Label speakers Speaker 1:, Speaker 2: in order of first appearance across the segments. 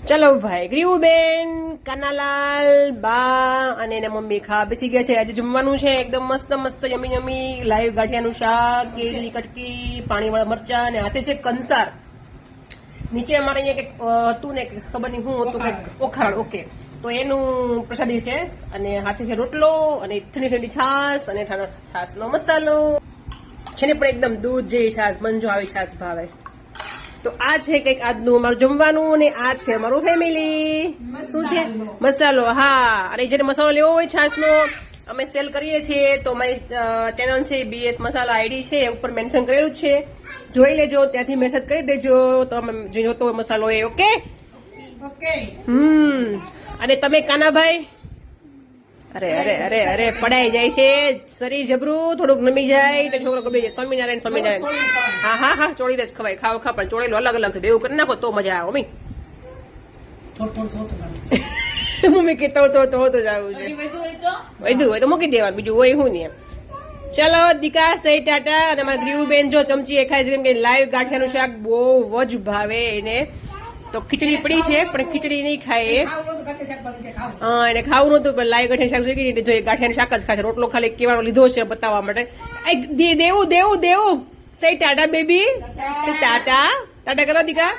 Speaker 1: ચલો ભાઈ ગ્રીવુબેન, કાનાલાલ, બા અને એના મમ્મી ખાવા બેસી ગયા છે. આજે જમવાનું છે એકદમ મસ્ત મસ્ત યમી યમી લાઈવ ગાંઠિયાનું શાક, કેરીની કટકી, પાણીવાળા મરચા અને હાથે છે કંસાર. નીચે અમારે અહીંયા કંઈક હતું ને ખબર નહીં શું હતું, કંઈક ઓખાડ. ઓકે, તો એનું પ્રસાદી છે અને હાથે છે રોટલો અને ઠંડી ઠંડી છાશ અને છાશનો મસાલો છે ને પણ એકદમ દૂધ જેવી છાશ, મંજો આવી છાશ ભાવે. તો આ છે કંઈક આજનું અમારું જમવાનું અને આ છે અમારું ફેમિલી. શું છે? મસાલો. હા, અને જેને મસાલો લેવો હોય છાશનો અમે સેલ કરીએ છીએ, તો અમારી ચેનલ છે BS મસાલા આઈડી છે, ઉપર મેન્શન કરેલું છે, જોઈ લેજો, ત્યાંથી મેસેજ કરી દેજો તમે જે જોતો હોય મસાલો એ. Okay okay. અને તમે કાનાભાઈ, અરે અરે અરે અરે પડાઈ જાય છે શરીર જબરું, થોડુંક નમી જાય તો છોકરો ગમી જાય. સ્વામિનારાયણ સ્વામિનારાયણ. હા હા હા, ચોળી દે ખવાય, ખાવ ખા, પણ ચોળેલું અલગ અલગ બેવું કરી નાખો તો મજા આવે. મમ્મી મમ્મી કે તો જવું છે, વધુ હોય તો મૂકી દેવાનું, બીજું હોય શું નહીં. ચલો દીકા સહી ટાટા. અને અમારા ગ્રીવુબેન જો ચમચી એ ખાય છે, કેમ કે લાઈવ ગાંઠિયાનું શાક બહુ જ ભાવે એને. તો ખીચડી પડી છે પણ ખીચડી નહીં ખાય. હા, એને ખાવું નતું પણ લાઈવ ગાંઠિયા શાક જોઈ ગઈ, જો એ ગાંઠિયાનું શાક જ ખાશે. રોટલો ખાલી કેવાનો લીધો છે બતાવવા માટે. દેવું દેવું દેવું. સહી ટાટા બેબી, ટાટા ટાટા કરો દીકા.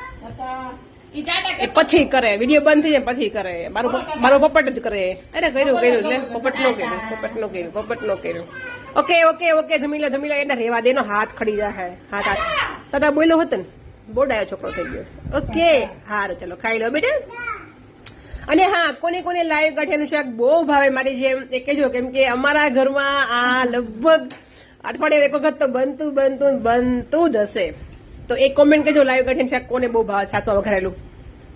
Speaker 1: એ પછી કરે, વિડીયો બંધ થઈ જાય પછી કરે. મારો પોપટ જ કરે. અરે કર્યું લે, પોપટ નો કર્યું. Okay okay okay, Jamila Jamila એને રેવા દેનો, હાથ ખડી જાય. હાથ દાદા બોલ્યો હતો ને, બોડાયો છોકરો થઈ ગયો. ઓકે સારું, ચલો ખાઈ લો બેટા. અને હા, કોને કોને લાઈવ ગાંઠિયાનું શાક બહુ ભાવે મારી જેમ એ કહેજો, કેમ કે અમારા ઘરમાં આ લગભગ અઠવાડિયે એક વખત તો બનતું જ હશે. તો એક કોમેન્ટ કરજો લાઈવ ગાંઠિયાનું શાક કોને બહુ ભાવે છાસમાં વઘારેલું.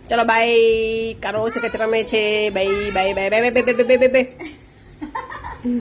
Speaker 1: ચલો બાય. કારો છે કે રમે છે. Bye bye bye bye bye bye bye.